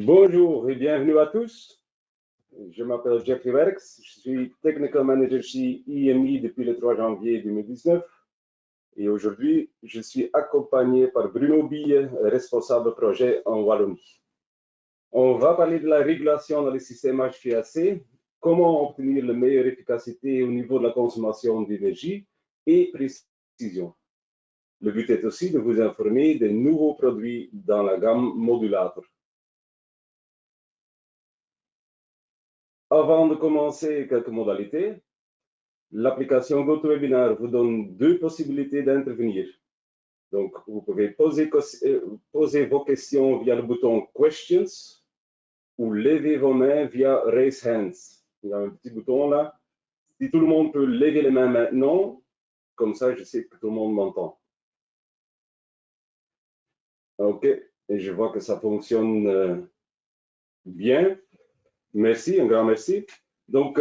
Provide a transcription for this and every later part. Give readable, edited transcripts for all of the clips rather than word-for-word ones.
Bonjour et bienvenue à tous. Je m'appelle Jeffrey Werks, je suis Technical Manager chez IMI depuis le 3 janvier 2019 et aujourd'hui je suis accompagné par Bruno Bille, responsable projet en Wallonie. On va parler de la régulation dans les systèmes HVAC, comment obtenir la meilleure efficacité au niveau de la consommation d'énergie et précision. Le but est aussi de vous informer des nouveaux produits dans la gamme modulator. Avant de commencer, quelques modalités. L'application GoToWebinar vous donne deux possibilités d'intervenir. Donc, vous pouvez poser vos questions via le bouton Questions ou lever vos mains via Raise Hands. Il y a un petit bouton là. Si tout le monde peut lever les mains maintenant, comme ça, je sais que tout le monde m'entend. OK, et je vois que ça fonctionne bien. Merci, un grand merci. Donc,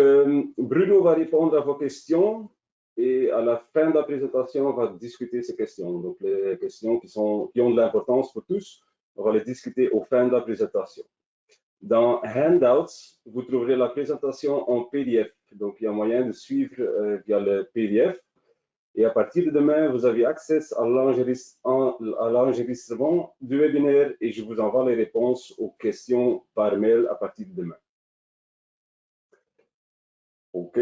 Bruno va répondre à vos questions et à la fin de la présentation, on va discuter ces questions. Donc, les questions qui ont de l'importance pour tous, on va les discuter au fin de la présentation. Dans Handouts, vous trouverez la présentation en PDF. Donc, il y a moyen de suivre via le PDF. Et à partir de demain, vous avez accès à l'enregistrement du webinaire et je vous envoie les réponses aux questions par mail à partir de demain. OK.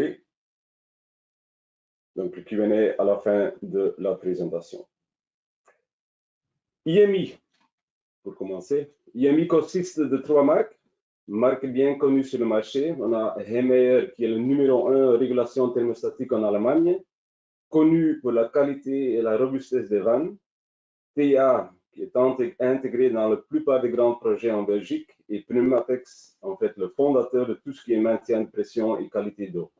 Donc, le Q&A à la fin de la présentation. IMI, pour commencer. IMI consiste de trois marques bien connues sur le marché. On a Hemmeyer, qui est le numéro 1 régulation thermostatique en Allemagne, connu pour la qualité et la robustesse des vannes. TA, qui est intégré dans la plupart des grands projets en Belgique, et Pneumatex, en fait, le fondateur de tout ce qui est maintien de pression et qualité d'eau.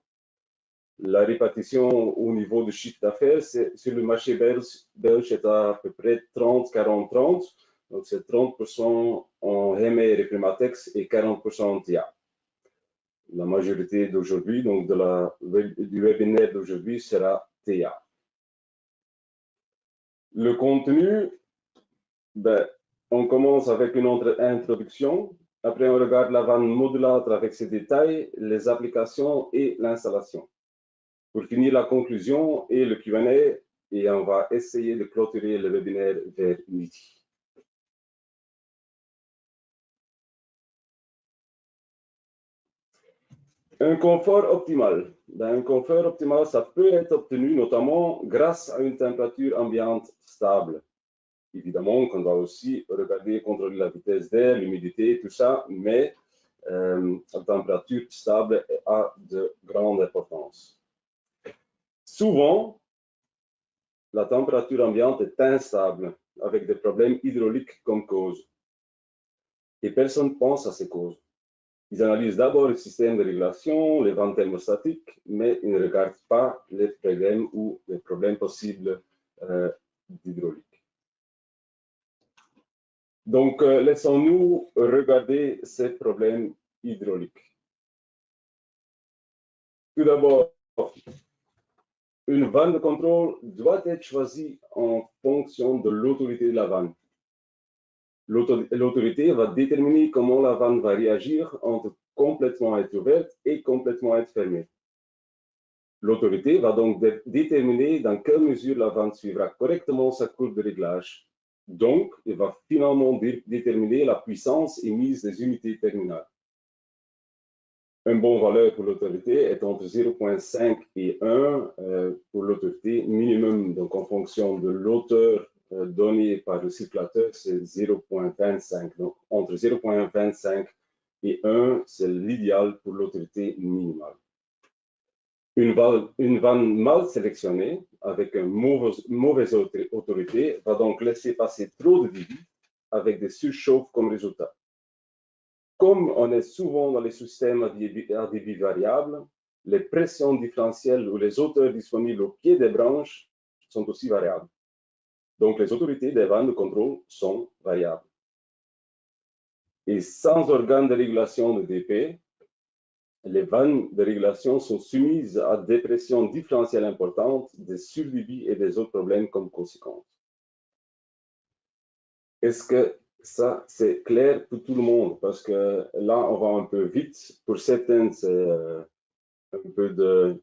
La répartition au niveau du chiffre d'affaires sur le marché belge est à peu près 30-40-30. Donc, c'est 30% en Hemmeyer et Pneumatex et 40% en TA. La majorité d'aujourd'hui, donc du webinaire d'aujourd'hui, sera TA. Le contenu, on commence avec une introduction. Après, on regarde la vanne modulator avec ses détails, les applications et l'installation. Pour finir, la conclusion et le Q&A, et on va essayer de clôturer le webinaire vers midi. Un confort optimal. Un confort optimal, ça peut être obtenu notamment grâce à une température ambiante stable. Évidemment qu'on va aussi regarder, contrôler la vitesse d'air, l'humidité, tout ça, mais la température stable a de grande importance. Souvent, la température ambiante est instable, avec des problèmes hydrauliques comme cause. Et personne ne pense à ces causes. Ils analysent d'abord le système de régulation, les vannes thermostatiques, mais ils ne regardent pas les problèmes ou les problèmes possibles d'hydraulique. Donc, laissons-nous regarder ces problèmes hydrauliques. Tout d'abord, une vanne de contrôle doit être choisie en fonction de l'autorité de la vanne. L'autorité va déterminer comment la vanne va réagir entre complètement être ouverte et complètement être fermée. L'autorité va donc déterminer dans quelle mesure la vanne suivra correctement sa courbe de réglage. Donc, elle va finalement déterminer la puissance émise des unités terminales. Un bon valeur pour l'autorité est entre 0,5 et 1 pour l'autorité minimum. Donc, en fonction de l'auteur donné par le circulateur, c'est 0,25. Donc, entre 0,25 et 1, c'est l'idéal pour l'autorité minimale. Une vanne mal sélectionnée, avec une mauvaise autorité, va donc laisser passer trop de débit, avec des surchauffes comme résultat. Comme on est souvent dans les systèmes à débit variable, les pressions différentielles ou les hauteurs disponibles au pied des branches sont aussi variables. Donc, les autorités des vannes de contrôle sont variables. Et sans organe de régulation de DP, les vannes de régulation sont soumises à des pressions différentielles importantes, des surdébits et des autres problèmes comme conséquence. Est-ce que ça, c'est clair pour tout le monde parce que là, on va un peu vite. Pour certaines, c'est un peu de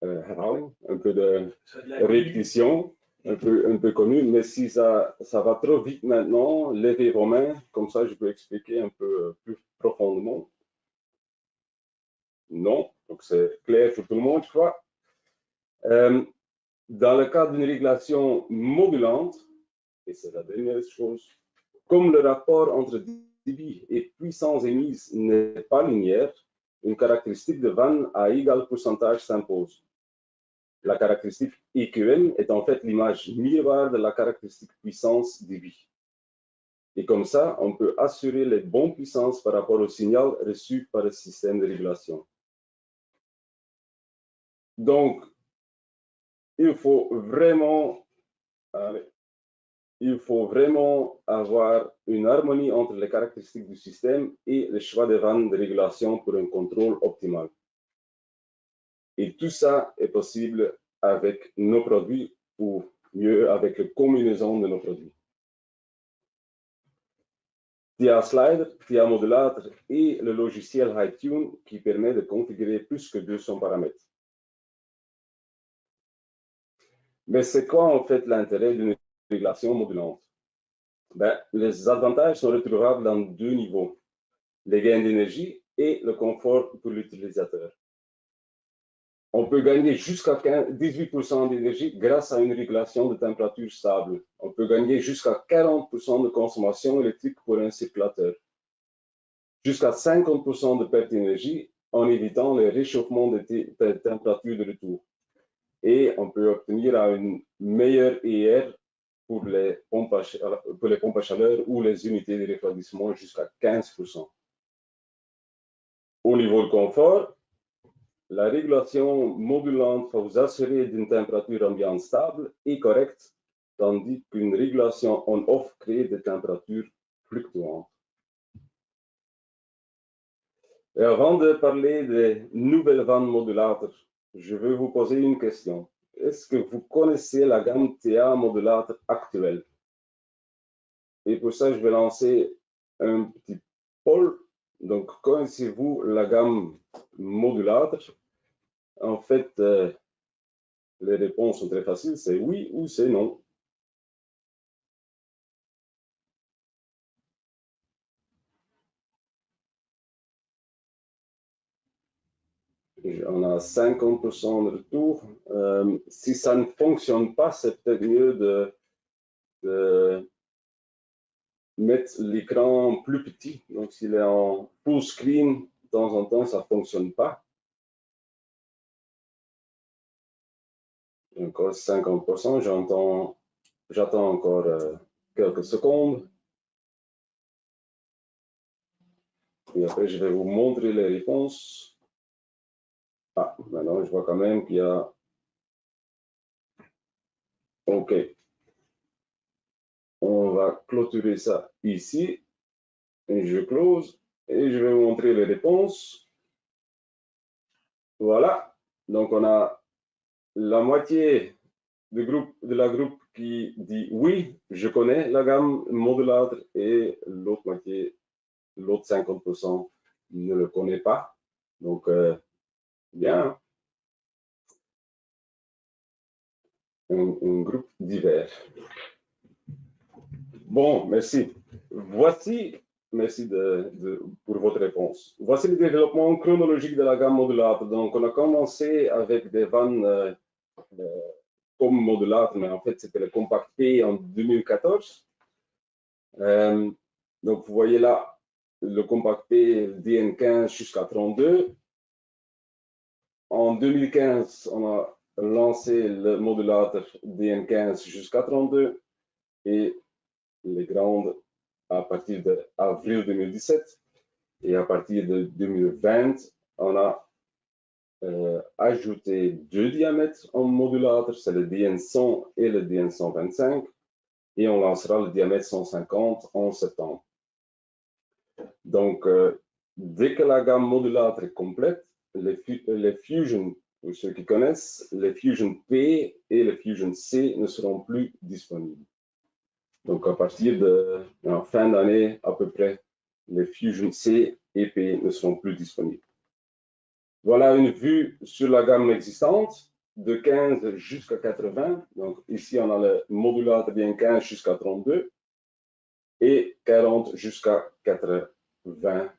herhaling, un peu de répétition, un peu connu. Mais si ça va trop vite maintenant, levez vos mains, comme ça je peux expliquer un peu plus profondément. Non, donc c'est clair pour tout le monde, je crois. Dans le cas d'une régulation modulante, et c'est la dernière chose, comme le rapport entre débit et puissance émise n'est pas linéaire, une caractéristique de vanne à égal pourcentage s'impose. La caractéristique EQM est en fait l'image miroir de la caractéristique puissance débit. Et comme ça, on peut assurer les bonnes puissances par rapport au signal reçu par le système de régulation. Donc, il faut vraiment avoir une harmonie entre les caractéristiques du système et le choix des vannes de régulation pour un contrôle optimal. Et tout ça est possible avec nos produits ou mieux avec la combinaison de nos produits. TIA Slider, TIA Modulator et le logiciel HiTune qui permet de configurer plus que 200 paramètres. Mais c'est quoi en fait l'intérêt d'une régulation modulante? Les avantages sont retrouvables dans deux niveaux, les gains d'énergie et le confort pour l'utilisateur. On peut gagner jusqu'à 18% d'énergie grâce à une régulation de température stable. On peut gagner jusqu'à 40% de consommation électrique pour un circulateur. Jusqu'à 50% de perte d'énergie en évitant le réchauffement des températures de retour. Et on peut obtenir une meilleure IR pour les pompes à chaleur ou les unités de refroidissement jusqu'à 15%. Au niveau de confort, la régulation modulante va vous assurer d'une température ambiante stable et correcte, tandis qu'une régulation on-off crée des températures fluctuantes. Et avant de parler des nouvelles vannes modulatres, je veux vous poser une question. Est-ce que vous connaissez la gamme TA modulateur actuelle? Et pour ça, je vais lancer un petit poll. Donc, connaissez-vous la gamme modulateur? En fait, les réponses sont très faciles, c'est oui ou c'est non. On a 50% de retour. Si ça ne fonctionne pas, c'est peut-être mieux de mettre l'écran plus petit. Donc, s'il est en full screen, de temps en temps, ça ne fonctionne pas. Encore 50%, j'attends encore quelques secondes. Et après, je vais vous montrer les réponses. Ah, maintenant, je vois quand même qu'il y a... OK. On va clôturer ça ici. Et je close et je vais vous montrer les réponses. Voilà. Donc, on a la moitié de la groupe qui dit oui, je connais la gamme modulateur et l'autre moitié, l'autre 50% ne le connaît pas. Donc, bien. Un groupe divers. Bon, merci. Voici, merci pour votre réponse. Voici le développement chronologique de la gamme modulateur. Donc, on a commencé avec des vannes comme modulateur, mais en fait, c'était le Compact P en 2014. Donc, vous voyez là, le Compact P DN15 jusqu'à 32. En 2015, on a lancé le modulateur DN15 jusqu'à 32 et les grandes à partir d'avril 2017. Et à partir de 2020, on a ajouté deux diamètres en modulateur, c'est le DN100 et le DN125. Et on lancera le diamètre 150 en septembre. Donc, dès que la gamme modulateur est complète, les Fusion, pour ceux qui connaissent, les Fusion P et les Fusion C ne seront plus disponibles. Donc, à partir de fin d'année, à peu près, les Fusion C et P ne seront plus disponibles. Voilà une vue sur la gamme existante, de 15 jusqu'à 80. Donc, ici, on a le modulateur bien 15 jusqu'à 32 et 40 jusqu'à 80.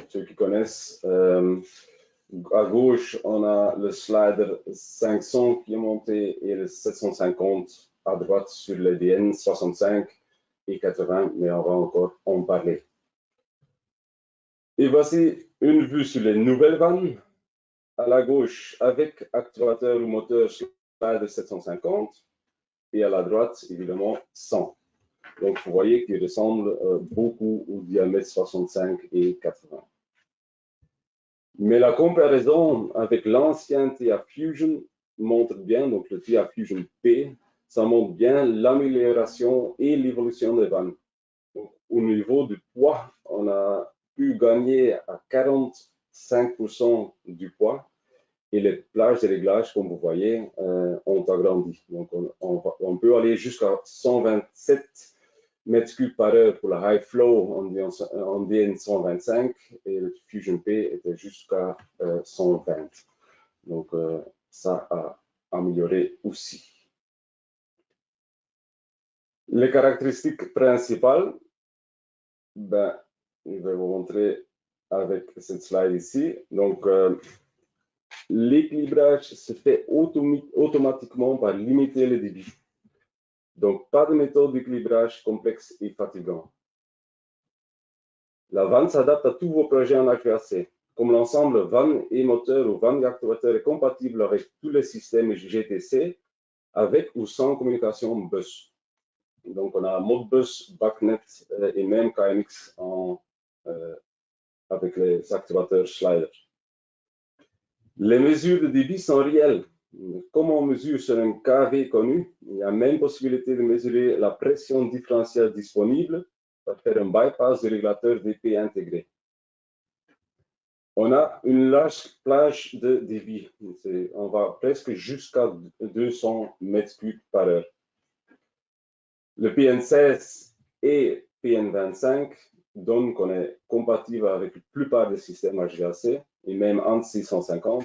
Ceux qui connaissent, à gauche, on a le slider 500 qui est monté et le 750 à droite sur les DN 65 et 80, mais on va encore en parler. Et voici une vue sur les nouvelles vannes. À la gauche, avec actuateur ou moteur slider 750 et à la droite, évidemment, 100. Donc, vous voyez qu'il ressemble beaucoup au diamètre 65 et 80. Mais la comparaison avec l'ancien TA Fusion montre bien, donc le TA Fusion P, ça montre bien l'amélioration et l'évolution des vannes. Donc, au niveau du poids, on a pu gagner à 45% du poids et les plages de réglage, comme vous voyez, ont agrandi. Donc, on peut aller jusqu'à 127 mètres cubes par heure pour la high flow en DN 125 et le Fusion P était jusqu'à 120. Donc, ça a amélioré aussi. Les caractéristiques principales, ben, je vais vous montrer avec cette slide ici. Donc, l'équilibrage se fait automatiquement par limiter le débit. Donc, pas de méthode d'équilibrage complexe et fatigant. La vanne s'adapte à tous vos projets en HVAC. Comme l'ensemble vanne et moteur ou vanne et actuateur est compatible avec tous les systèmes GTC, avec ou sans communication bus. Donc, on a Modbus, BACnet et même KNX avec les actuateurs Schneider. Les mesures de débit sont réelles. Comme on mesure sur un KV connu, il y a même possibilité de mesurer la pression différentielle disponible pour faire un bypass du régulateur DP intégré. On a une large plage de débit. On va presque jusqu'à 200 mètres cubes par heure. Le PN16 et PN25 donnent qu'on est compatible avec la plupart des systèmes HVAC et même entre 650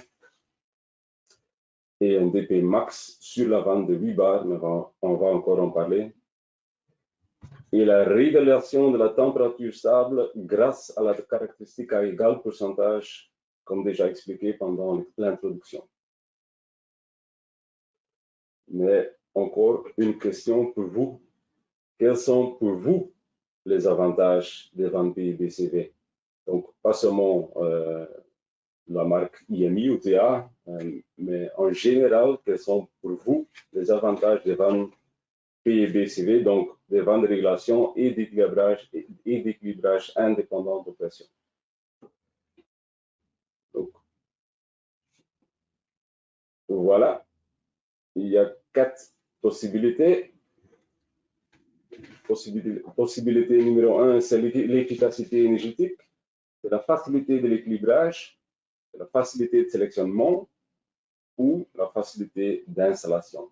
et un DP max sur la vanne de 8 bars, mais on va encore en parler. Et la régulation de la température stable grâce à la caractéristique à égal pourcentage, comme déjà expliqué pendant l'introduction. Mais encore une question pour vous. Quels sont pour vous les avantages des vannes PIBCV? Donc, pas seulement la marque IMI ou TA, mais en général, quels sont pour vous les avantages des vannes PIBCV, donc des vannes de régulation et d'équilibrage indépendant de pression? Donc, voilà, il y a 4 possibilités. Possibilité numéro 1, c'est l'efficacité énergétique, c'est la facilité de l'équilibrage, la facilité de sélectionnement ou la facilité d'installation.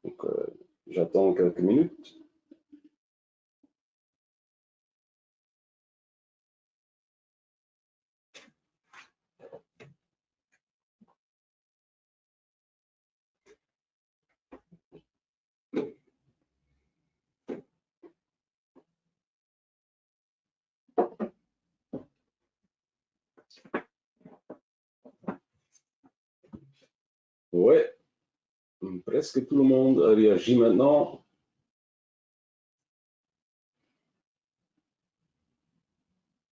Donc, j'attends quelques minutes. Ouais, presque tout le monde réagit maintenant.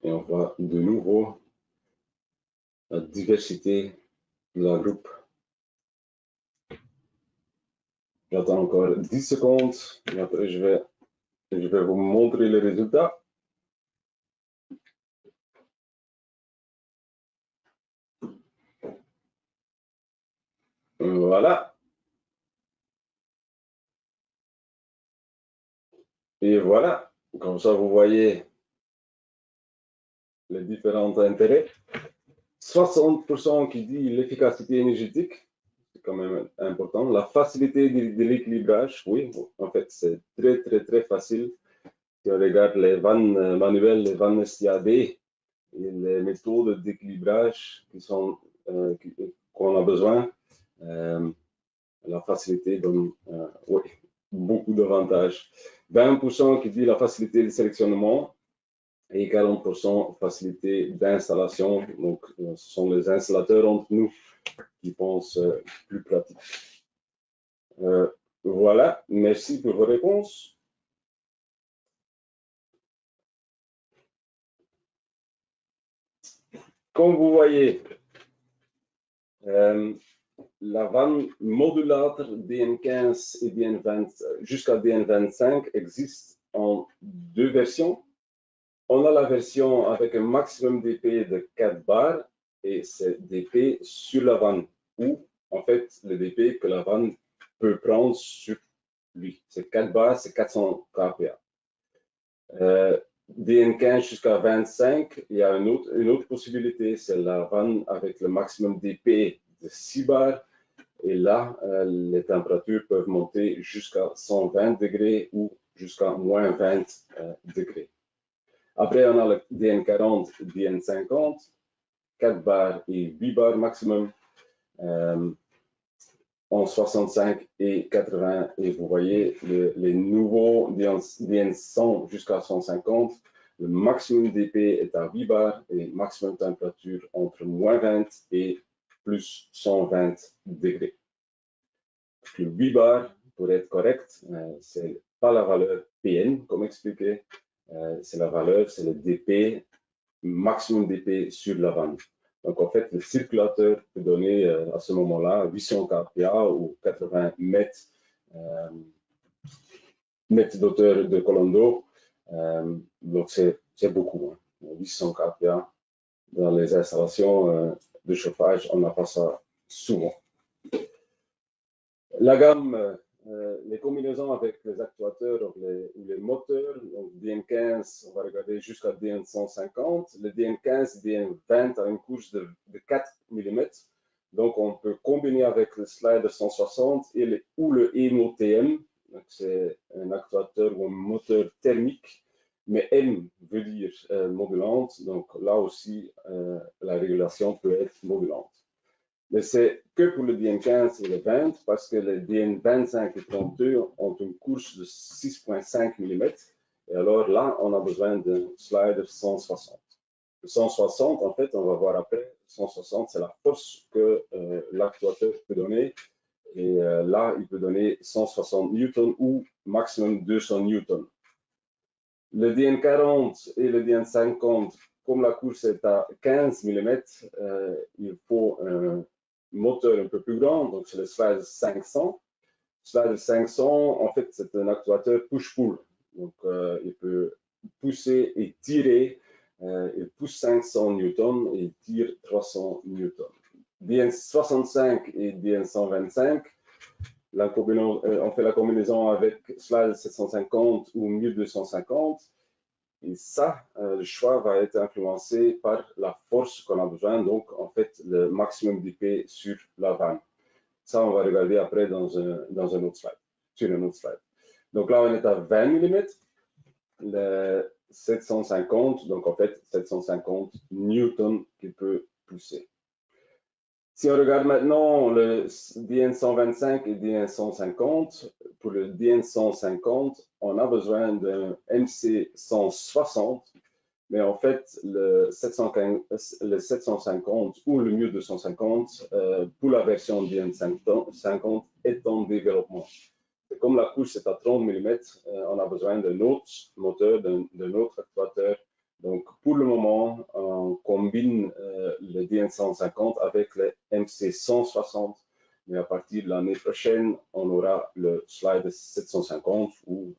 Et on voit de nouveau la diversité de la groupe. J'attends encore 10 secondes et après je vais vous montrer les résultats. Voilà. Et voilà, comme ça vous voyez les différents intérêts. 60% qui dit l'efficacité énergétique, c'est quand même important. La facilité de l'équilibrage, oui, en fait, c'est très facile. Si on regarde les vannes manuelles, les vannes STAD et les méthodes d'équilibrage qu'on a besoin, la facilité donne oui, beaucoup d'avantages. 20% qui dit la facilité de sélectionnement et 40% facilité d'installation. Donc, ce sont les installateurs entre nous qui pensent plus pratique. Voilà, merci pour vos réponses. Comme vous voyez, la vanne modulateur DN15 et DN20 jusqu'à DN25 existe en deux versions. On a la version avec un maximum d'épée de 4 bars et c'est d'épée sur la vanne ou en fait le DP que la vanne peut prendre sur lui. C'est 4 bars, c'est 400 kPa. DN15 jusqu'à 25, il y a une autre possibilité, c'est la vanne avec le maximum d'épée de 6 bars. Et là, les températures peuvent monter jusqu'à 120 degrés ou jusqu'à moins 20 degrés. Après, on a le DN40 et DN50, 4 bars et 8 bars maximum, en 65 et 80. Et vous voyez les nouveaux DN100 jusqu'à 150. Le maximum d'épée est à 8 bars et maximum température entre moins 20 et plus 120 degrés. Le 8 bars, pour être correct, c'est pas la valeur PN, comme expliqué, c'est la valeur, c'est le DP, maximum d'épée sur la vanne. Donc, en fait, le circulateur peut donner à ce moment-là 800 kPa ou 80 mètres d'auteur de colonne d'eau. Donc, c'est beaucoup. Hein. 800 kPa dans les installations de chauffage, on n'a pas ça souvent. La gamme, les combinaisons avec les actuateurs ou les moteurs, donc DN15, on va regarder jusqu'à DN150. Le DN15, DN20 a une couche de 4 mm. Donc, on peut combiner avec le slider 160 ou le EMO-TM. C'est un actuateur ou un moteur thermique, mais M veut dire modulante. Donc, là aussi, la régulation peut être modulante. Mais c'est que pour le DN15 et le 20, parce que les DN25 et 32 ont une couche de 6,5 mm. Et alors là, on a besoin d'un slider 160. Le 160, en fait, on va voir après, 160, c'est la force que l'actuateur peut donner. Et là, il peut donner 160 newtons ou maximum 200 newtons. Le DN40 et le DN50, comme la couche est à 15 mm, il faut un moteur un peu plus grand, donc c'est le Slider 500. Slider 500, en fait, c'est un actuateur push-pull. Donc, il peut pousser et tirer. Il pousse 500 newtons et il tire 300 newtons. DN65 et DN125, on fait la combinaison avec Slider 750 ou 1250. Et ça, le choix va être influencé par la force qu'on a besoin, donc en fait le maximum d'épée sur la vanne. Ça, on va regarder après dans un autre slide, sur un autre slide. Donc là, on est à 20 mm, le 750, donc en fait 750 newtons qu'il peut pousser. Si on regarde maintenant le DN125 et DN150, pour le DN150, on a besoin d'un MC160, mais en fait, le 750 ou le 1250, pour la version DN50, est en développement. Et comme la couche est à 30 mm, on a besoin d'un autre moteur, d'un autre actuateur. Donc, pour le moment, on combine le DN150 avec le MC160, mais à partir de l'année prochaine, on aura le Slider 750 ou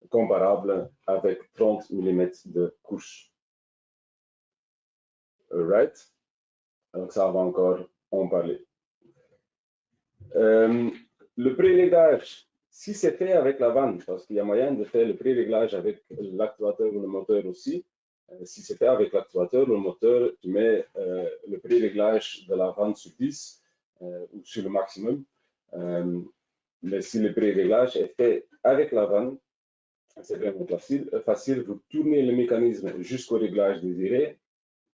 comparable avec 30 mm de couche. Right? Donc, ça va encore en parler. Le pré-réglage, si c'est fait avec la vanne, parce qu'il y a moyen de faire le pré-réglage avec l'actuateur ou le moteur aussi. Si c'est fait avec l'actuateur ou le moteur, tu mets le pré-réglage de la vanne sur 10 ou sur le maximum. Mais si le pré-réglage est fait avec la vanne, c'est vraiment facile. Vous tournez le mécanisme jusqu'au réglage désiré.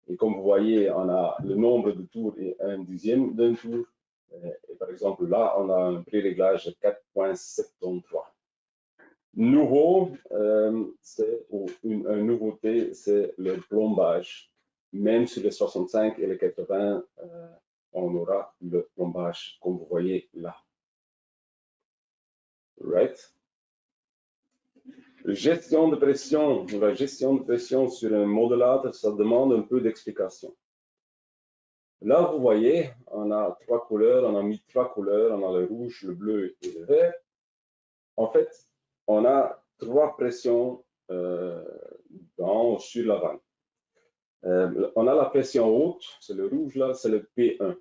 Et comme vous voyez, on a le nombre de tours et 1/10 d'un tour. Et par exemple, là, on a un pré-réglage de 4.73. Nouveau, une nouveauté, c'est le plombage. Même sur les 65 et les 80, on aura le plombage, comme vous voyez là. Right? Gestion de pression. La gestion de pression sur un modélateur, ça demande un peu d'explication. Là, vous voyez, on a trois couleurs, on a mis trois couleurs, on a le rouge, le bleu et le vert. En fait, on a trois pressions sur la vanne. On a la pression haute, c'est le rouge là, c'est le P1.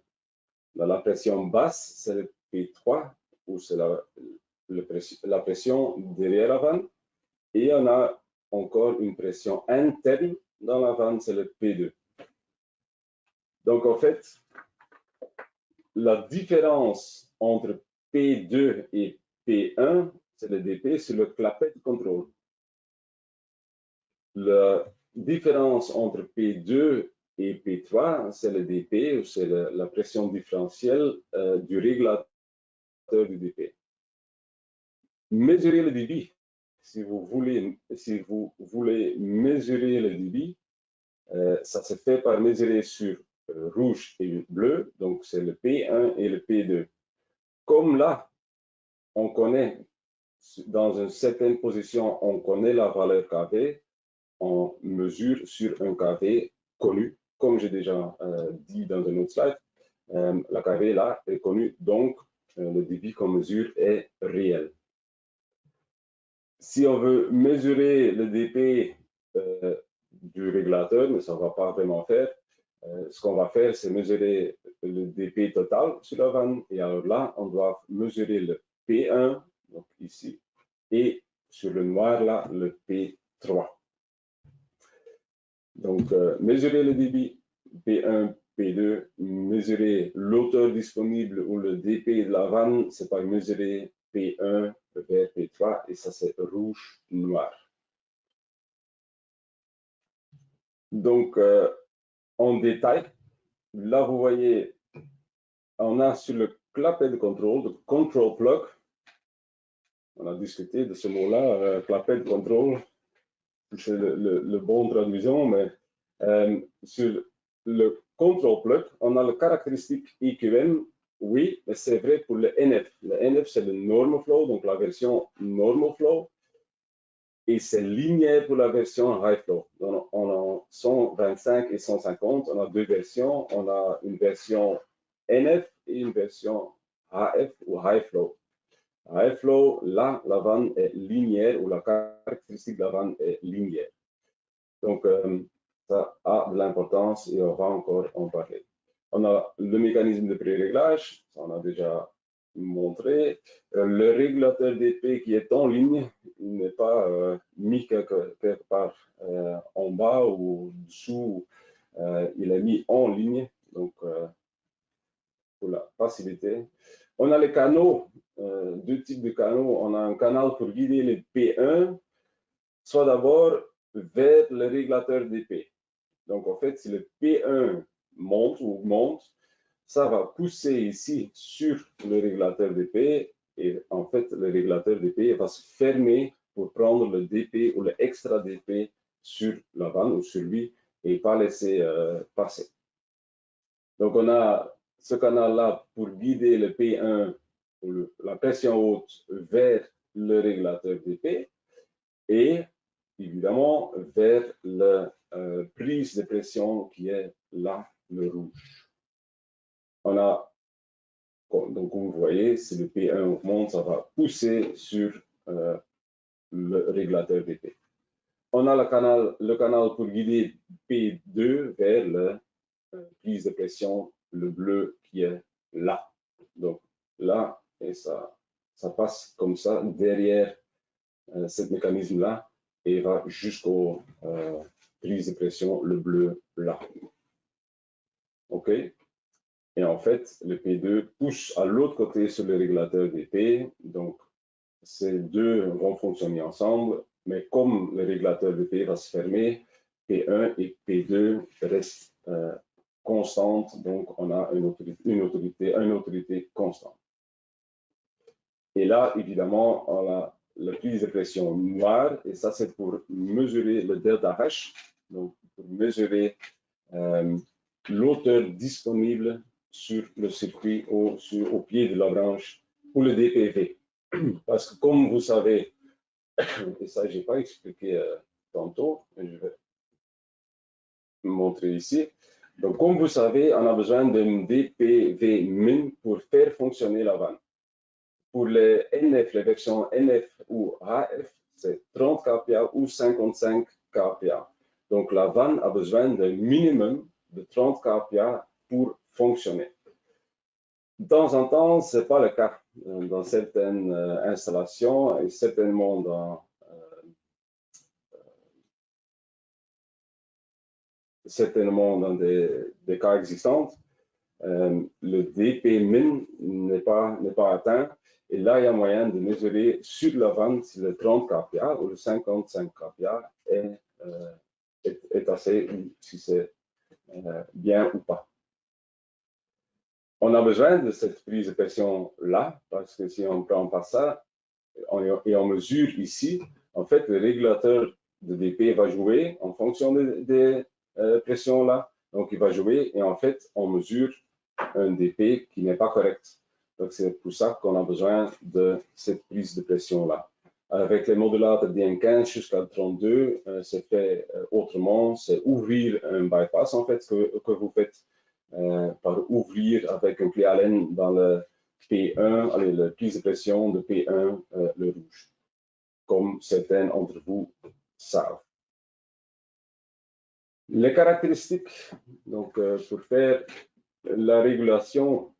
La pression basse, c'est le P3, ou c'est la pression derrière la vanne. Et on a encore une pression interne dans la vanne, c'est le P2. Donc en fait, la différence entre P2 et P1, c'est le dP sur le clapet de contrôle. La différence entre P2 et P3, c'est le dP, ou c'est la pression différentielle du régulateur du dP. Mesurer le débit. Si vous voulez mesurer le débit, ça se fait par mesurer sur rouge et bleu, donc c'est le P1 et le P2. Comme là, on connaît, dans une certaine position, on connaît la valeur kV, on mesure sur un kV connu, comme j'ai déjà dit dans un autre slide. La kV là est connue, donc le débit qu'on mesure est réel. Si on veut mesurer le dP du régulateur, mais ça ne va pas vraiment faire, ce qu'on va faire, c'est mesurer le dP total sur la vanne. Et alors là, on doit mesurer le P1, donc ici, et sur le noir là, le P3. Donc, mesurer le débit P1, P2, mesurer l'auteur disponible ou le dP de la vanne, c'est par mesurer P1 vers P3, et ça c'est rouge, noir. Donc, en détail, là vous voyez, on a sur le clapet de contrôle, le control plug, on a discuté de ce mot-là, clapet de contrôle, c'est le bon traduction, mais sur le control plug, on a le caractéristique EQM, oui, mais c'est vrai pour le NF. Le NF, c'est le normal flow, donc la version normal flow, et c'est linéaire pour la version high flow. Donc, on a 125 et 150, on a deux versions, on a une version NF et une version HF ou high flow. High flow, là, la vanne est linéaire, ou la caractéristique de la vanne est linéaire. Donc, ça a de l'importance et on va encore en parler. On a le mécanisme de pré-réglage, ça on a déjà montré. Le régulateur dP qui est en ligne, il n'est pas mis quelque part en bas ou dessous, il est mis en ligne, donc pour la facilité. On a les canaux, deux types de canaux. On a un canal pour guider les P1, soit d'abord vers le régulateur dP. Donc, en fait, si le P1 monte ou augmente, ça va pousser ici sur le régulateur dP, et en fait, le régulateur dP va se fermer pour prendre le dP ou le extra dP sur la vanne ou sur lui et pas laisser passer. Donc, on a ce canal-là pour guider le P1 ou la pression haute vers le régulateur dP, et évidemment vers la prise de pression qui est là, le rouge. On a, donc comme vous voyez, si le P1 augmente, ça va pousser sur le régulateur dP. On a le canal pour guider P2 vers la prise de pression, le bleu qui est là. Donc là, et ça passe comme ça derrière ce mécanisme-là et va jusqu'aux prise de pression, le bleu là. OK? Et en fait, le P2 pousse à l'autre côté sur le régulateur DP. Donc, ces deux vont fonctionner ensemble. Mais comme le régulateur DP va se fermer, P1 et P2 restent constantes. Donc, on a une autorité constante. Et là, évidemment, on a la prise de pression noire. Et ça, c'est pour mesurer le delta H. Donc, pour mesurer l'auteur disponible sur le circuit au pied de la branche pour le DPV. Parce que comme vous savez, et ça je n'ai pas expliqué tantôt, mais je vais montrer ici. Donc comme vous savez, on a besoin d'un DPV min pour faire fonctionner la vanne. Pour les NF, les versions NF ou HF, c'est 30 kPa ou 55 kPa. Donc la vanne a besoin d'un minimum de 30 kPa pour fonctionner. De temps en temps, ce n'est pas le cas dans certaines installations et certainement dans des cas existants. Le DP min n'est pas atteint et là, il y a moyen de mesurer sur la vanne si le 30 kPa ou le 55 kPa est assez ou si c'est bien ou pas. On a besoin de cette prise de pression-là, parce que si on ne prend pas ça, et on mesure ici, en fait, le régulateur de DP va jouer en fonction des pressions-là. Donc, il va jouer, et en fait, on mesure un DP qui n'est pas correct. Donc, c'est pour ça qu'on a besoin de cette prise de pression-là. Avec les modulateurs DN15 jusqu'à 32, c'est fait autrement. C'est ouvrir un bypass, en fait, que vous faites par ouvrir avec un clé Allen dans le P1, allez, la prise de pression de P1, le rouge, comme certains d'entre vous savent. Les caractéristiques, donc pour faire la régulation,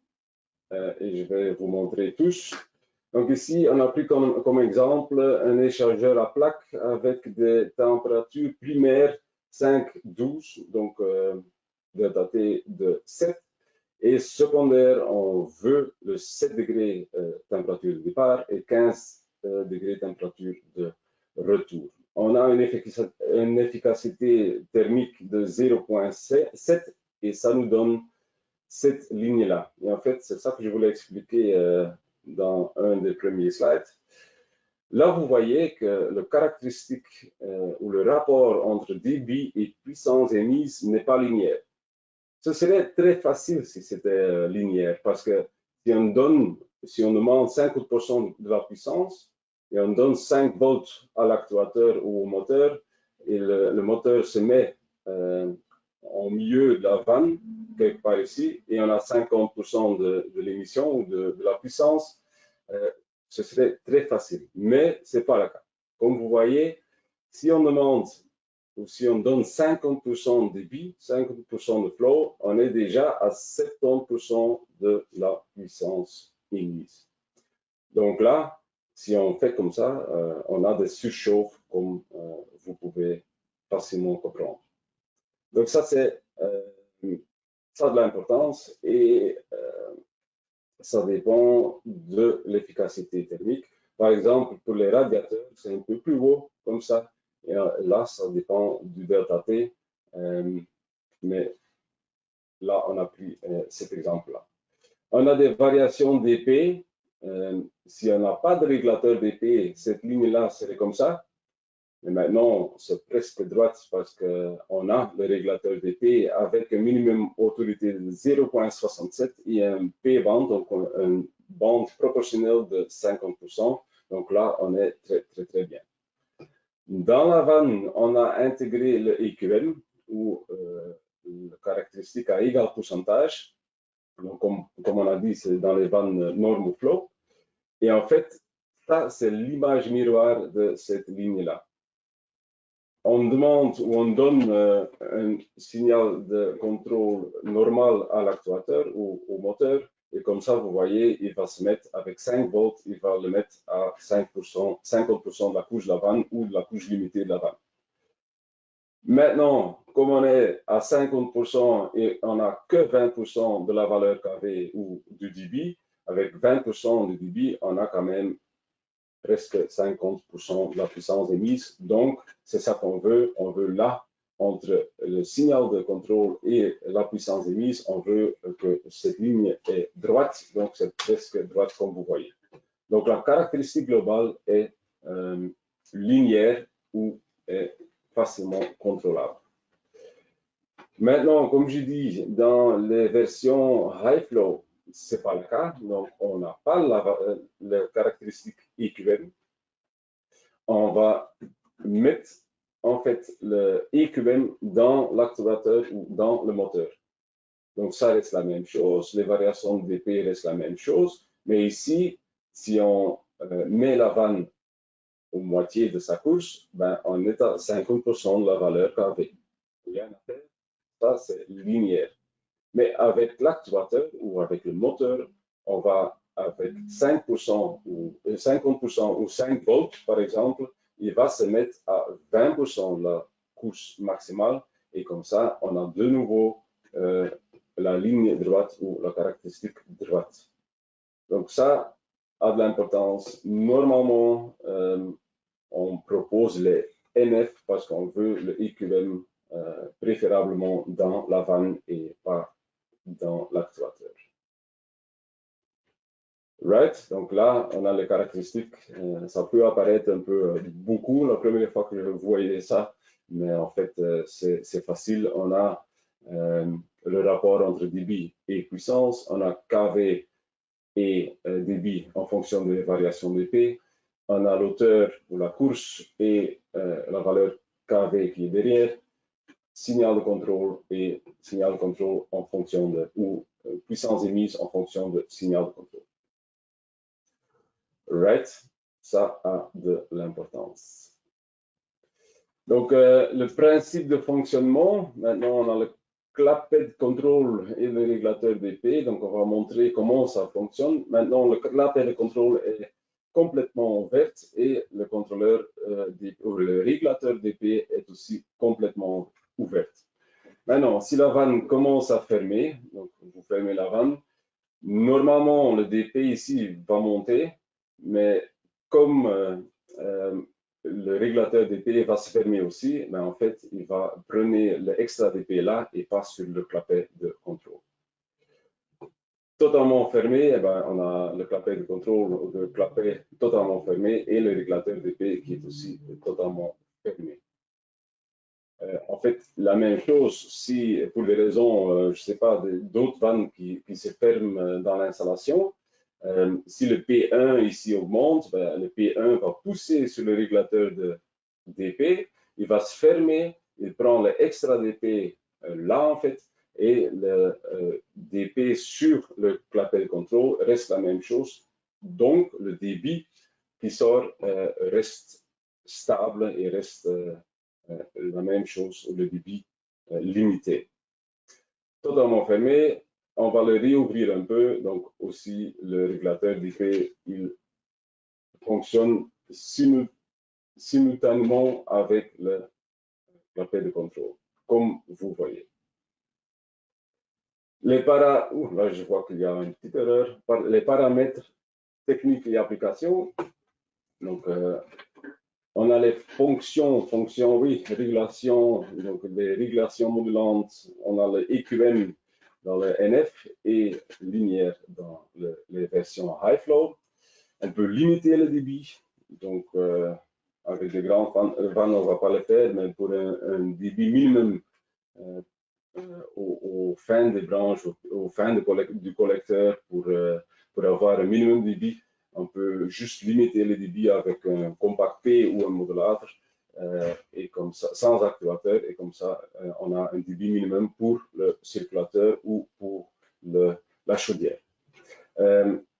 et je vais vous montrer tous. Donc ici, on a pris comme exemple un échangeur à plaques avec des températures primaires 5-12, donc delta T de 7. Et secondaire, on veut le 7 degrés température de départ et 15 degrés température de retour. On a une efficacité thermique de 0,7 et ça nous donne cette ligne-là. Et en fait, c'est ça que je voulais expliquer dans un des premiers slides. Là, vous voyez que le caractéristique ou le rapport entre débit et puissance émise n'est pas linéaire. Ce serait très facile si c'était linéaire, parce que si on demande 50% de la puissance et on donne 5 volts à l'actuateur ou au moteur, et le moteur se met au milieu de la vanne, quelque part ici, et on a 50% de l'émission ou de la puissance, ce serait très facile. Mais ce n'est pas le cas. Comme vous voyez, si on demande ou si on donne 50% de débit, 50% de flow, on est déjà à 70% de la puissance émise. Donc là, si on fait comme ça, on a des surchauffes comme vous pouvez facilement comprendre. Donc ça, c'est ça a de l'importance et ça dépend de l'efficacité thermique. Par exemple, pour les radiateurs, c'est un peu plus haut comme ça. Et là, ça dépend du delta T, mais là, on a pris cet exemple-là. On a des variations d'épée. Si on n'a pas de régulateur d'épée, cette ligne-là serait comme ça. Mais maintenant, c'est presque droite parce qu'on a le régulateur d'épée avec un minimum autorité de 0,67 et un P-band, donc une bande proportionnelle de 50%. Donc là, on est très bien. Dans la vanne, on a intégré le EQM, ou la caractéristique à égal pourcentage. Donc, comme on a dit, c'est dans les vannes normal flow. Et en fait, ça, c'est l'image miroir de cette ligne-là. On demande ou on donne un signal de contrôle normal à l'actuateur ou au moteur. Et comme ça, vous voyez, il va se mettre avec 5 volts, il va le mettre à 5%, 50% de la couche de la vanne ou de la couche limitée de la vanne. Maintenant, comme on est à 50% et on n'a que 20% de la valeur KV ou du débit, avec 20% du débit, on a quand même presque 50% de la puissance émise. Donc, c'est ça qu'on veut. On veut là, entre le signal de contrôle et la puissance émise, on veut que cette ligne est droite. Donc, c'est presque droite comme vous voyez. Donc, la caractéristique globale est linéaire ou est facilement contrôlable. Maintenant, comme je dis, dans les versions high flow, ce n'est pas le cas. Donc, on n'a pas la caractéristique EQM. On va mettre en fait le EQM dans l'actuateur ou dans le moteur. Donc, ça reste la même chose. Les variations de dP restent la même chose. Mais ici, si on met la vanne aux moitié de sa course, ben, on est à 50% de la valeur KV. Rien à faire. Ça, c'est linéaire. Mais avec l'actuateur ou avec le moteur, on va avec 5% ou 50% ou 5 volts, par exemple, il va se mettre à 20% de la course maximale. Et comme ça, on a de nouveau la ligne droite ou la caractéristique droite. Donc ça a de l'importance. Normalement, on propose les NF parce qu'on veut le EQM préférablement dans la vanne et pas dans l'actuateur. Right, donc là, on a les caractéristiques. Ça peut apparaître un peu beaucoup la première fois que vous voyez ça, mais en fait, c'est facile. On a le rapport entre débit et puissance. On a KV et débit en fonction des variations d'épée. On a l'auteur ou la course et la valeur KV qui est derrière. Signal de contrôle et signal de contrôle en fonction de, ou puissance émise en fonction de signal de contrôle. Right, ça a de l'importance. Donc, le principe de fonctionnement, maintenant on a le clapet de contrôle et le régulateur d'épée, donc on va montrer comment ça fonctionne. Maintenant, le clapet de contrôle est complètement ouvert et le contrôleur ou le régulateur d'épée est aussi complètement ouvert. Maintenant, si la vanne commence à fermer, donc vous fermez la vanne, normalement le DP ici va monter, mais comme le régulateur DP va se fermer aussi, ben en fait, il va prendre l'extra DP là et pas sur le clapet de contrôle. Totalement fermé, eh ben, on a le clapet de contrôle, le clapet totalement fermé et le régulateur DP qui est aussi totalement fermé. En fait, la même chose, si pour des raisons, je ne sais pas, d'autres vannes qui se ferment dans l'installation, si le P1 ici augmente, ben, le P1 va pousser sur le régulateur de DP, il va se fermer, il prend l'extra DP là en fait, et le DP sur le clapet de contrôle reste la même chose. Donc, le débit qui sort reste stable et reste la même chose, le débit limité. Totalement fermé, on va le réouvrir un peu, donc aussi le régulateur d'IP, il fonctionne simultanément avec le clapet de contrôle, comme vous voyez. Là je vois qu'il y a une petite erreur. Les paramètres techniques et applications, donc on a les fonctions, oui, régulation, donc les régulations modulantes, on a le EQM dans le NF et linéaire dans les versions high flow. On peut limiter le débit, donc avec des grandes vannes, on ne va pas le faire, mais pour un débit minimum aux fins des branches, aux fins du collecteur, pour avoir un minimum de débit, on peut juste limiter le débit avec un compact P ou un modulateur, et comme ça, sans actuateur, et comme ça, on a un débit minimum pour le circulateur ou pour la chaudière.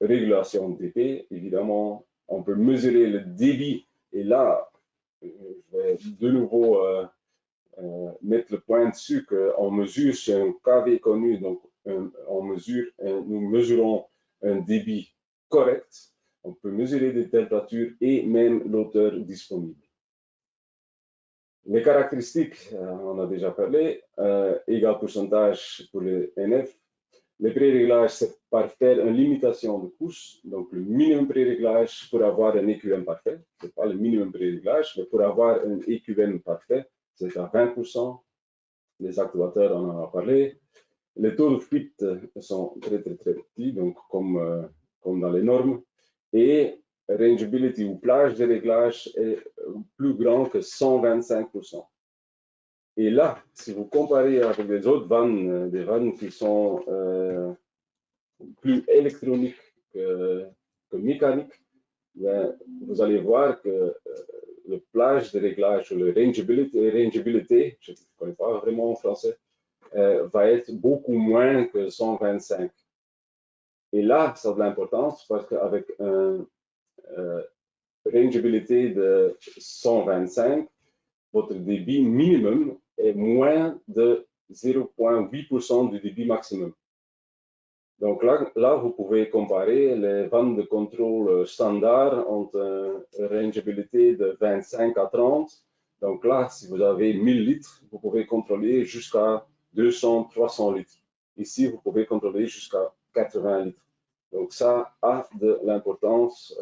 Régulation de dP, évidemment, on peut mesurer le débit, et là, je vais de nouveau mettre le point dessus qu'on mesure sur un KV connu, donc nous mesurons un débit correct, on peut mesurer des températures et même l'auteur disponible. Les caractéristiques, on a déjà parlé, égal pourcentage pour le NF. Les pré-réglages, c'est par faire une limitation de couche. Donc, le minimum pré-réglage pour avoir un EQM parfait. Ce n'est pas le minimum pré-réglage, mais pour avoir un EQM parfait, c'est à 20%. Les actuateurs, on en a parlé. Les taux de fuite sont très petits, donc comme dans les normes. Et rangeability ou plage de réglage est plus grand que 125%. Et là, si vous comparez avec les autres vannes, des vannes qui sont plus électroniques que mécaniques, ben, vous allez voir que le plage de réglage, le rangeability, je ne connais pas vraiment en français, va être beaucoup moins que 125. Et là, ça a de l'importance parce qu'avec un rangeability de 125, votre débit minimum est moins de 0,8% du débit maximum. Donc là, vous pouvez comparer les vannes de contrôle standard entre une rangeability de 25 à 30. Donc là, si vous avez 1000 litres, vous pouvez contrôler jusqu'à 200, 300 litres. Ici, vous pouvez contrôler jusqu'à 80 litres. Donc ça a de l'importance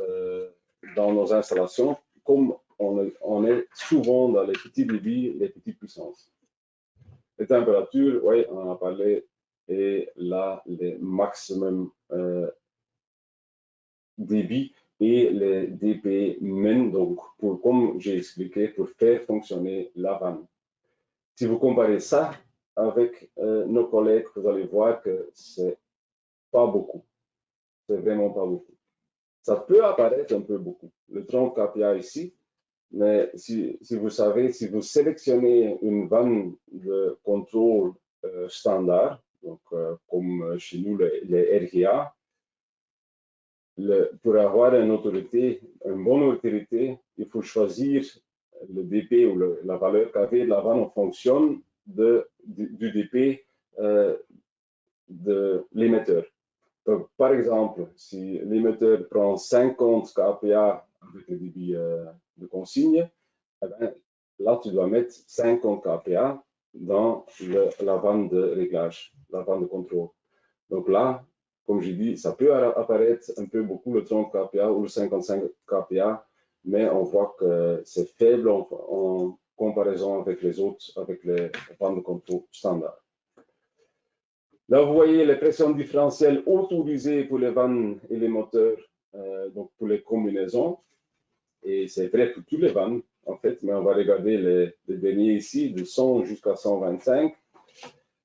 dans nos installations, comme on est souvent dans les petits débits, les petites puissances. Les températures, oui, on en a parlé, et là, les maximum débit et les dp min, donc comme j'ai expliqué, pour faire fonctionner la vanne. Si vous comparez ça avec nos collègues, vous allez voir que c'est pas beaucoup. C'est vraiment pas beaucoup. Ça peut apparaître un peu beaucoup. Le 30 kPa ici, mais si vous savez, si vous sélectionnez une vanne de contrôle standard, donc comme chez nous les RGA, pour avoir une bonne autorité, il faut choisir le DP ou la valeur KV de la vanne en fonction du DP de l'émetteur. Donc, par exemple, si l'émetteur prend 50 kPa avec le débit de consigne, eh bien, là, tu dois mettre 50 kPa dans la vanne de réglage, la vanne de contrôle. Donc là, comme j'ai dit, ça peut apparaître un peu beaucoup le 30 kPa ou le 55 kPa, mais on voit que c'est faible en comparaison avec les autres, avec les vannes de contrôle standard. Là, vous voyez les pressions différentielles autorisées pour les vannes et les moteurs, donc pour les combinaisons. Et c'est vrai pour tous les vannes, en fait, mais on va regarder les derniers ici, de 100 jusqu'à 125.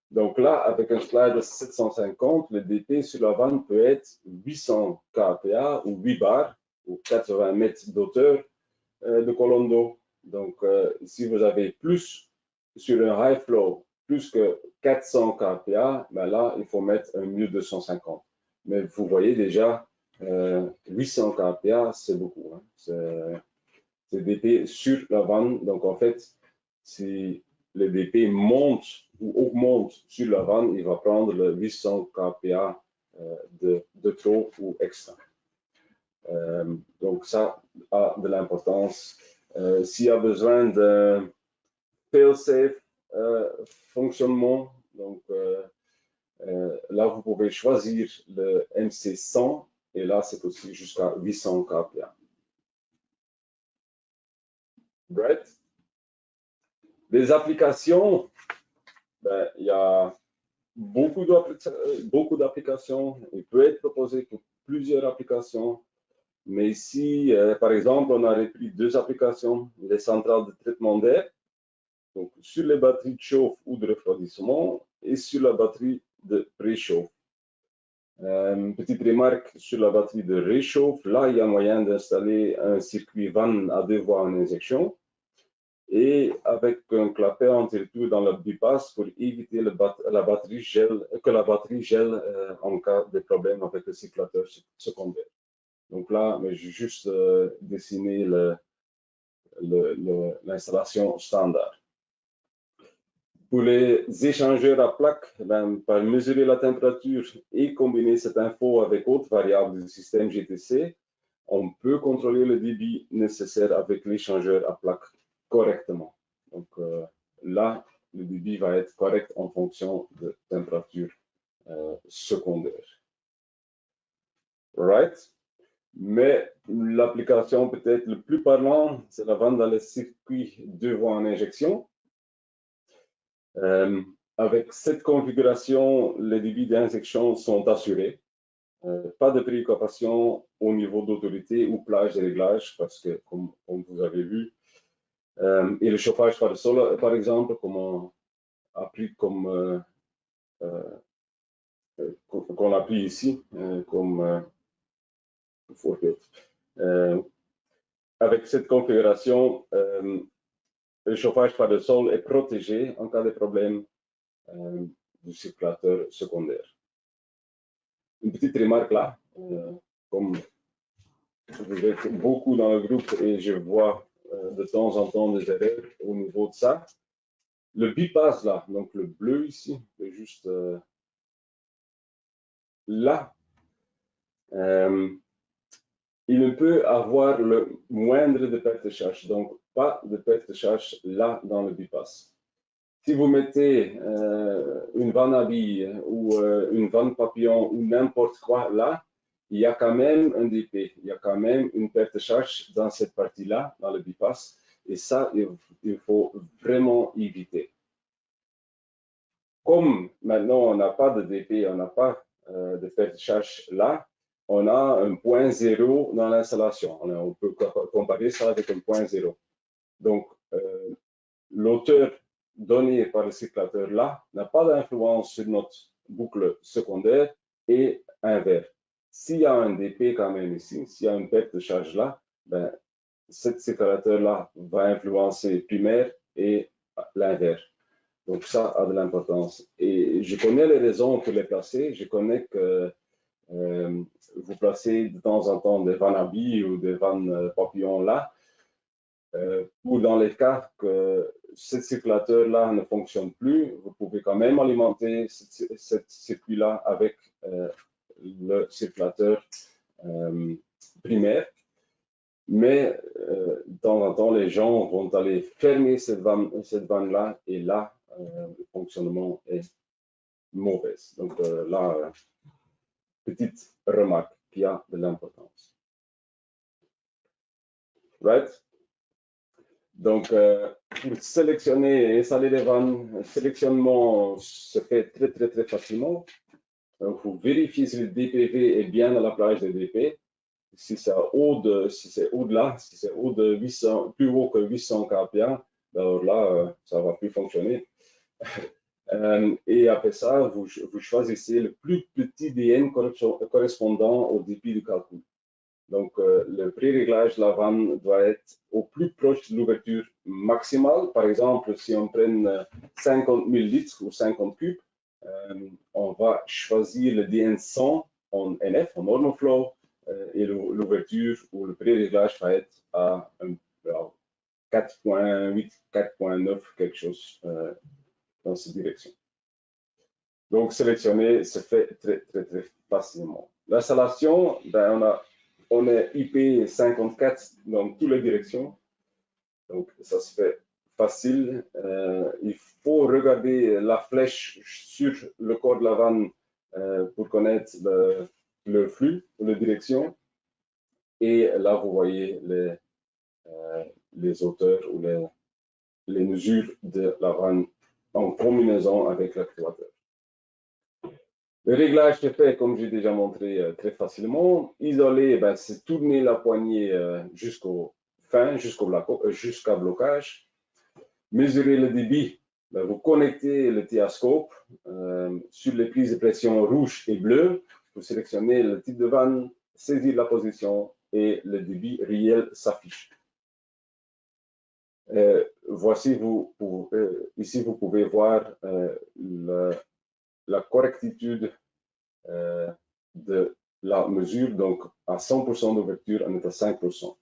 Donc là, avec un slide de 750, le DP sur la vanne peut être 800 kPa ou 8 bars, ou 80 mètres d'auteur de colonne d'eau. Donc, si vous avez plus sur un high flow, plus que 400 kPa, ben là, il faut mettre un 1250. Mais vous voyez déjà, 800 kPa, c'est beaucoup. Hein. C'est DP sur la vanne. Donc, en fait, si le DP monte ou augmente sur la vanne, il va prendre le 800 kPa de trop ou extra. Donc, ça a de l'importance. S'il y a besoin de fail-safe fonctionnement, donc là, vous pouvez choisir le MC100 et là, c'est aussi jusqu'à 800 kPa. Brett? Des applications, ben, il y a beaucoup d'applications. Il peut être proposé pour plusieurs applications. Mais ici, par exemple, on a repris deux applications, les centrales de traitement d'air, donc sur les batteries de chauffe ou de refroidissement, et sur la batterie de préchauffe. Petite remarque sur la batterie de réchauffe, là, il y a moyen d'installer un circuit vanne à 2 voies en injection, et avec un clapet entre-tour dans le bypass pour éviter que la batterie gèle en cas de problème avec le cyclateur secondaire. Donc là, j'ai juste dessiné l'installation standard. Pour les échangeurs à plaques, par mesurer la température et combiner cette info avec autres variables du système GTC, on peut contrôler le débit nécessaire avec l'échangeur à plaques correctement. Donc là, le débit va être correct en fonction de température secondaire. Right? Mais l'application peut-être le plus parlant, c'est la vente dans le circuit 2 voies en injection. Avec cette configuration, les débits d'injection sont assurés. Pas de préoccupation au niveau d'autorité ou plage de réglage, parce que, comme vous avez vu, et le chauffage par le sol, par exemple, comme on a pris comme qu'on a pris ici, comme avec cette configuration, le chauffage par le sol est protégé en cas de problème du circulateur secondaire. Une petite remarque là, comme vous êtes beaucoup dans le groupe et je vois de temps en temps des erreurs au niveau de ça. Le bypass là, donc le bleu ici, c'est juste là, il ne peut avoir le moindre de perte de charge, donc pas de perte de charge là dans le bypass. Si vous mettez une vanne à billes ou une vanne papillon ou n'importe quoi là, il y a quand même un DP, il y a quand même une perte de charge dans cette partie-là, dans le bypass, et ça, il faut vraiment éviter. Comme maintenant on n'a pas de DP, on n'a pas de perte de charge là, on a un point zéro dans l'installation. On peut comparer ça avec un point zéro. Donc, l'auteur donné par le circulateur là n'a pas d'influence sur notre boucle secondaire et inverse. S'il y a un DP quand même ici, s'il y a une perte de charge là, ben, cet circulateur là va influencer primaire et l'inverse. Donc ça a de l'importance. Et je connais les raisons pour les placer. Je connais que vous placez de temps en temps des vannes à billes ou des vannes papillons là, ou dans les cas que ce circulateur-là ne fonctionne plus, vous pouvez quand même alimenter ce circuit-là avec le circulateur primaire. Mais de temps en temps, les gens vont aller fermer cette vanne-là et là, le fonctionnement est mauvais. Donc là, petite remarque qui a de l'importance. Right? Donc, pour sélectionner et installer les vannes, le sélectionnement se fait très facilement. Donc, vous vérifiez si le DPV est bien à la plage de DP. Si c'est au-delà, si c'est au de 800, plus haut que 800 kPa, alors là, ça va plus fonctionner. Et après ça, vous choisissez le plus petit DN correspondant au débit du calcul. Donc, le pré-réglage de la vanne doit être au plus proche de l'ouverture maximale. Par exemple, si on prend 50 000 litres ou 50 cubes, on va choisir le DN100 en NF, en normal flow, et l'ouverture ou le pré-réglage va être à 4.8, 4.9, quelque chose dans cette direction. Donc, sélectionner se fait très facilement. L'installation, ben, on est IP54 dans toutes les directions. Donc, ça se fait facile. Il faut regarder la flèche sur le corps de la vanne pour connaître le flux, la direction. Et là, vous voyez les hauteurs ou les mesures de la vanne en combinaison avec l'actuateur. Le réglage se fait, comme j'ai déjà montré, très facilement. Isoler, ben, c'est tourner la poignée jusqu'au fin, jusqu'à blocage. Mesurer le débit, ben, vous connectez le théoscope sur les prises de pression rouge et bleu. Vous sélectionnez le type de vanne, saisir la position et le débit réel s'affiche. Voici, ici, vous pouvez voir la correctitude de la mesure, donc à 100% d'ouverture, on est à 5%.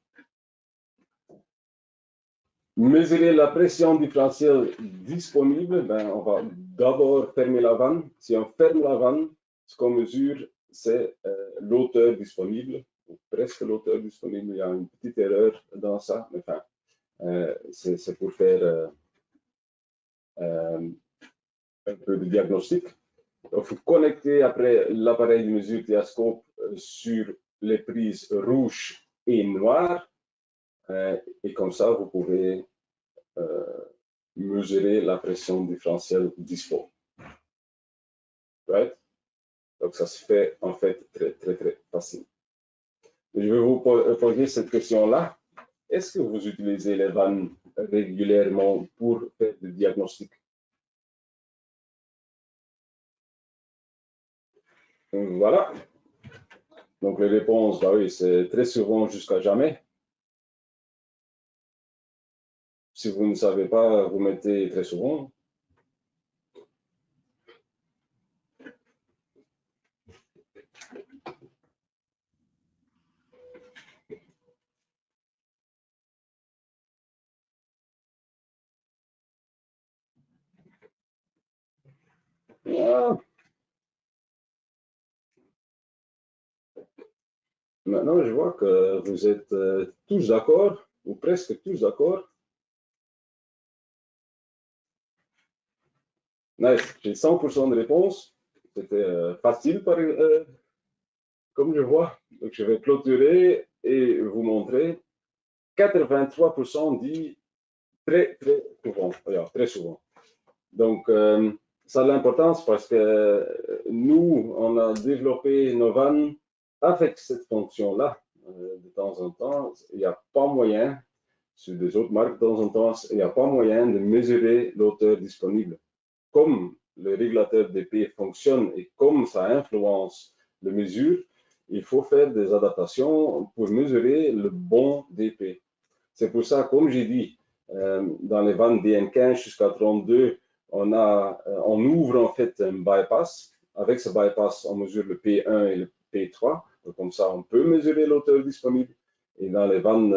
Mesurer la pression différentielle disponible, ben, on va d'abord fermer la vanne. Si on ferme la vanne, ce qu'on mesure, c'est l'hauteur disponible, ou presque l'hauteur disponible. Il y a une petite erreur dans ça, mais enfin, c'est pour faire un peu de diagnostic. Donc, vous connectez après l'appareil de mesure Théascope sur les prises rouges et noires. Et comme ça, vous pouvez mesurer la pression différentielle dispo. Right? Donc, ça se fait en fait très facile. Je vais vous poser cette question-là. Est-ce que vous utilisez les vannes régulièrement pour faire du diagnostic? Voilà. Donc, les réponses, bah oui, c'est très souvent jusqu'à jamais. Si vous ne savez pas, vous mettez très souvent. Voilà. Maintenant, je vois que vous êtes tous d'accord, ou presque tous d'accord. Nice, j'ai 100% de réponses. C'était facile, comme je vois. Donc, je vais clôturer et vous montrer. 83% dit très souvent. Très souvent. Donc, ça a l'importance parce que nous, on a développé nos vannes avec cette fonction-là. De temps en temps, il n'y a pas moyen, sur des autres marques, de temps en temps, il n'y a pas moyen de mesurer l'auteur disponible. Comme le régulateur DP fonctionne et comme ça influence la mesure, il faut faire des adaptations pour mesurer le bon DP. C'est pour ça, comme j'ai dit, dans les vannes DN15 jusqu'à 32, on ouvre en fait un bypass. Avec ce bypass, on mesure le P1 et le P3. Donc, comme ça, on peut mesurer l'auteur disponible. Et dans les vannes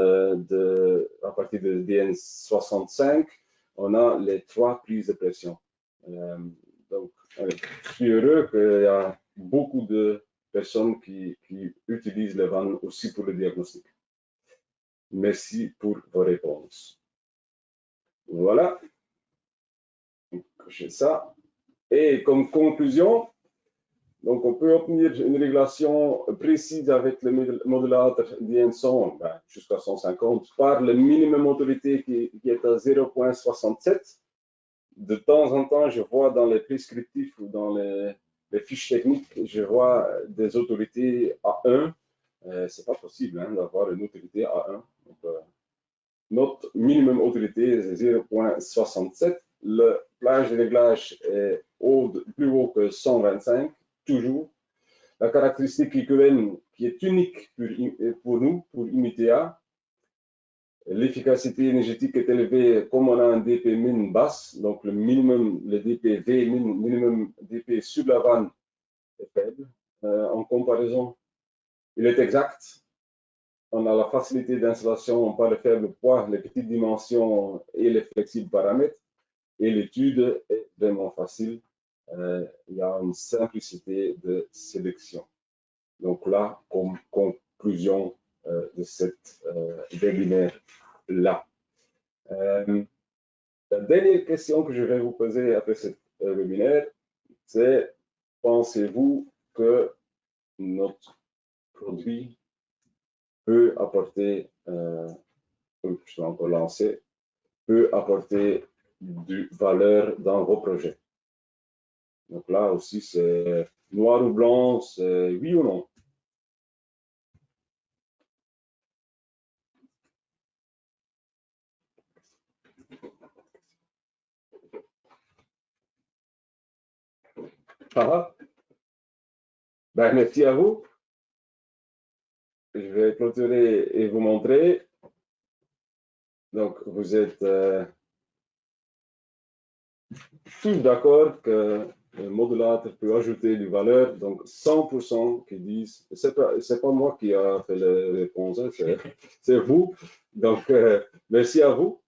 à partir de DN65, on a les 3 prises de pression. Donc, je suis heureux qu'il y a beaucoup de personnes qui utilisent les vannes aussi pour le diagnostic. Merci pour vos réponses. Voilà. Cochez ça. Et comme conclusion, donc on peut obtenir une régulation précise avec le modulateur DN100 jusqu'à 150 par le minimum autorité qui est à 0,67. De temps en temps, je vois dans les prescriptifs ou dans les fiches techniques, je vois des autorités à 1. C'est pas possible d'avoir une autorité à 1. Donc, notre minimum autorité est 0,67. Le plage de réglage est plus haut que 125, toujours. La caractéristique IQN qui est unique pour nous, pour IMITA, l'efficacité énergétique est élevée comme on a un DP min basse, donc le minimum, le DP V minimum DP sur la vanne est faible. En comparaison, il est exact. On a la facilité d'installation par le faible poids, les petites dimensions et les flexibles paramètres. Et l'étude est vraiment facile. Il y a une simplicité de sélection. Donc là, comme conclusion de cette webinaire-là. La dernière question que je vais vous poser après ce webinaire, c'est pensez-vous que notre produit peut apporter, je vais encore lancer, peut apporter du valeur dans vos projets. Donc là aussi, c'est noir ou blanc, c'est oui ou non. Ah, ben, merci à vous. Je vais clôturer et vous montrer. Donc, vous êtes tous d'accord que le modulateur peut ajouter du valeur. Donc, 100% qui disent, c'est pas moi qui a fait les réponses, c'est vous. Donc, merci à vous.